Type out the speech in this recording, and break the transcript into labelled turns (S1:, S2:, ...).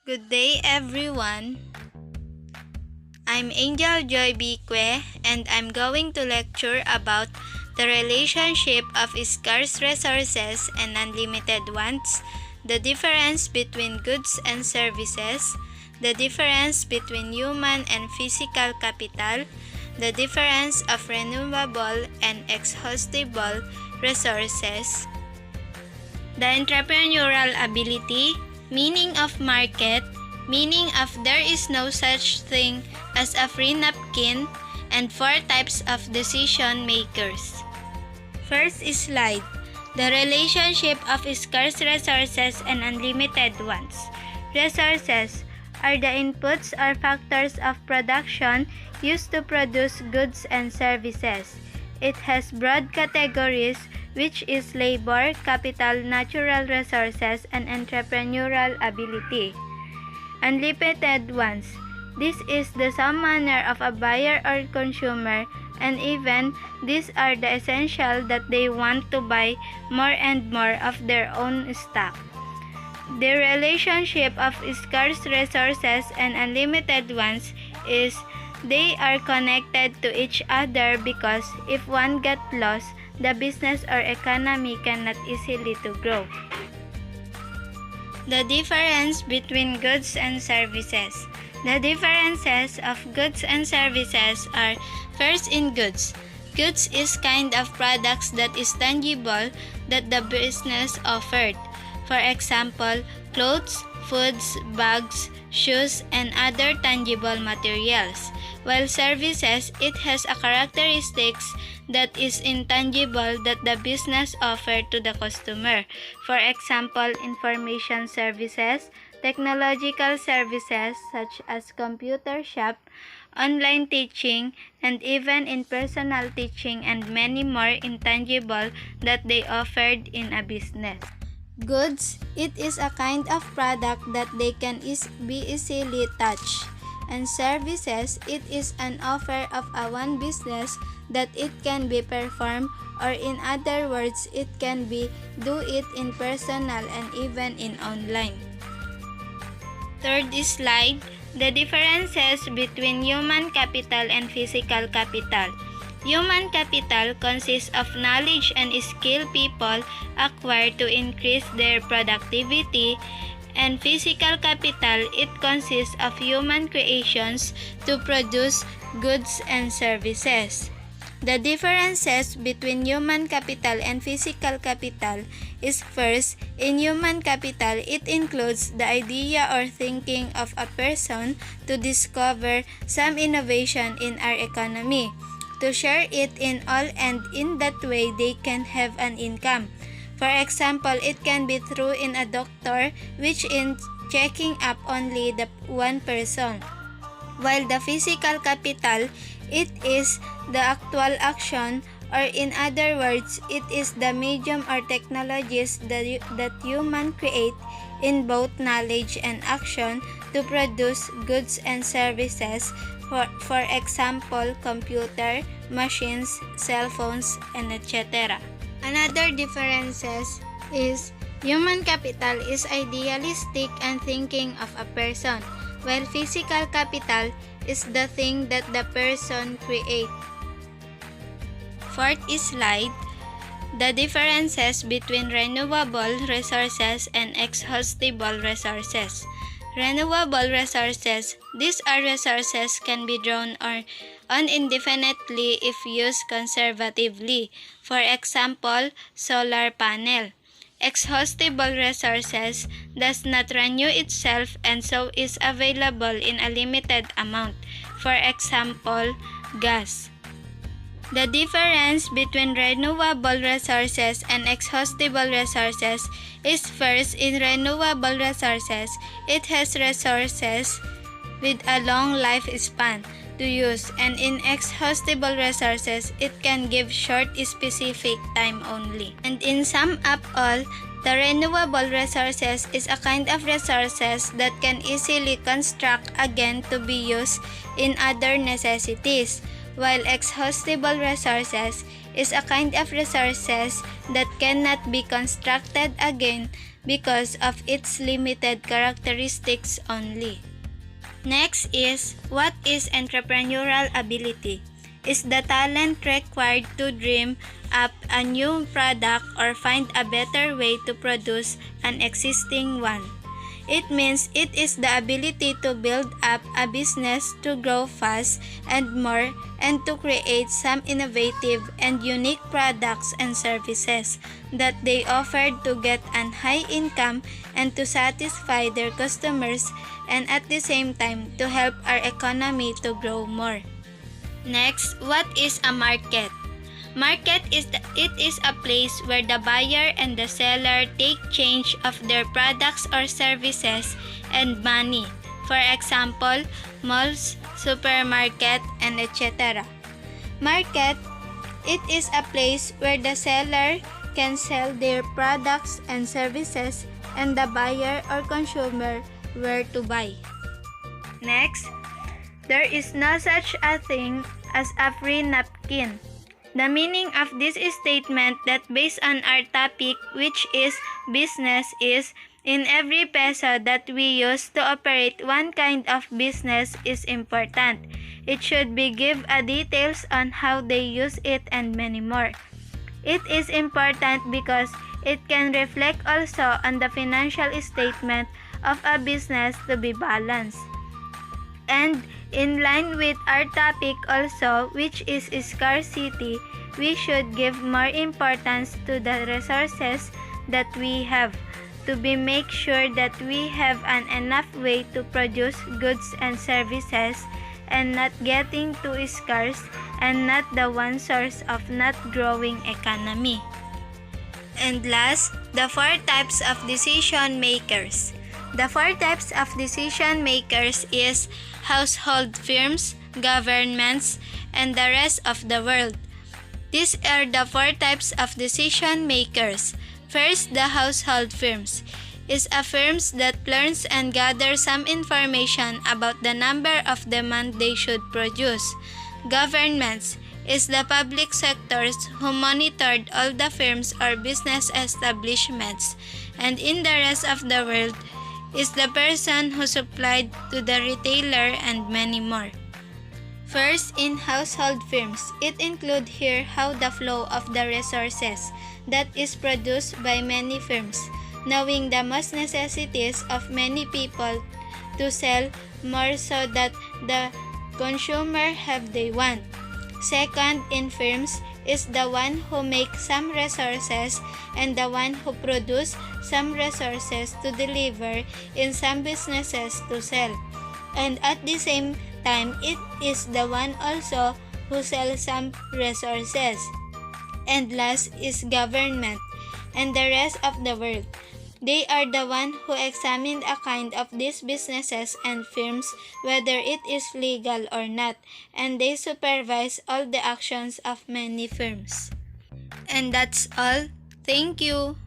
S1: Good day, everyone. I'm Angel Joy Bique, and I'm going to lecture about the relationship of scarce resources and unlimited ones, the difference between goods and services, the difference between human and physical capital, the difference of renewable and exhaustible resources, the entrepreneurial ability, meaning of market, meaning of there is no such thing as a free napkin, and 4 types of decision makers. First slide, the relationship of scarce resources and unlimited ones. Resources are the inputs or factors of production used to produce goods and services. It has broad categories, which is labor, capital, natural resources, and entrepreneurial ability. Unlimited ones. This is the some manner of a buyer or consumer, and even these are the essential that they want to buy more and more of their own stock. The relationship of scarce resources and unlimited ones is they are connected to each other because if one gets lost, the business or economy cannot easily to grow. The difference between goods and services. The differences of goods and services are first in goods. Goods is kind of products that is tangible that the business offered. For example, clothes, foods, bags, shoes, and other tangible materials. While services, it has a characteristics that is intangible that the business offered to the customer. For example, information services, technological services such as computer shop, online teaching, and even in-personal teaching, and many more intangible that they offered in a business. Goods, it is a kind of product that they can be easily touched. And services, it is an offer of a one business that it can be performed, or in other words, it can be do it in personal and even in online. Third slide, the differences between human capital and physical capital. Human capital consists of knowledge and skill people acquire to increase their productivity, and physical capital, it consists of human creations to produce goods and services. The differences between human capital and physical capital is first, in human capital, it includes the idea or thinking of a person to discover some innovation in our economy, to share it in all, and in that way they can have an income. For example, it can be through in a doctor, which in checking up only the one person. While the physical capital, it is the actual action, or in other words, it is the medium or technologies that human create in both knowledge and action to produce goods and services, for example, computer, machines, cell phones, and etc. Another differences is human capital is idealistic and thinking of a person, while physical capital is the thing that the person create. Fourth slide, the differences between renewable resources and exhaustible resources. Renewable resources, these are resources can be drawn or on indefinitely if used conservatively. For example, solar panel. Exhaustible resources does not renew itself and so is available in a limited amount. For example, gas. The difference between renewable resources and exhaustible resources is first, in renewable resources, it has resources with a long lifespan to use, and in exhaustible resources, it can give short specific time only. And in sum up all, the renewable resources is a kind of resources that can easily construct again to be used in other necessities, while exhaustible resources is a kind of resources that cannot be constructed again because of its limited characteristics only. Next is, what is entrepreneurial ability? Is the talent required to dream up a new product or find a better way to produce an existing one. It means it is the ability to build up a business to grow fast and more and to create some innovative and unique products and services that they offer to get an high income and to satisfy their customers and at the same time to help our economy to grow more. Next, what is a market? Market is a place where the buyer and the seller take change of their products or services and money. For example, malls, supermarket, and etc. Market, it is a place where the seller can sell their products and services and the buyer or consumer where to buy. Next, there is no such a thing as a free napkin. The meaning of this statement that based on our topic, which is business, is in every peso that we use to operate one kind of business is important. It should be give a details on how they use it and many more. It is important because it can reflect also on the financial statement of a business to be balanced. And in line with our topic also, which is scarcity, we should give more importance to the resources that we have to make sure that we have an enough way to produce goods and services and not getting too scarce and not the one source of not growing economy. And last, the 4 types of decision makers. The 4 types of decision makers is household firms, governments, and the rest of the world. These are the 4 types of decision makers. First, the household firms is a firms that learns and gathers some information about the number of demand they should produce. Governments is the public sectors who monitored all the firms or business establishments. And in the rest of the world is the person who supplied to the retailer and many more. First, in household firms, it includes here how the flow of the resources that is produced by many firms, knowing the most necessities of many people to sell more so that the consumer have they want. Second, in firms is the one who make some resources and the one who produce some resources to deliver in some businesses to sell. And at the same time, it is the one also who sells some resources. And last is government and the rest of the world. They are the one who examine a kind of these businesses and firms whether it is legal or not, and they supervise all the actions of many firms. And that's all. Thank you.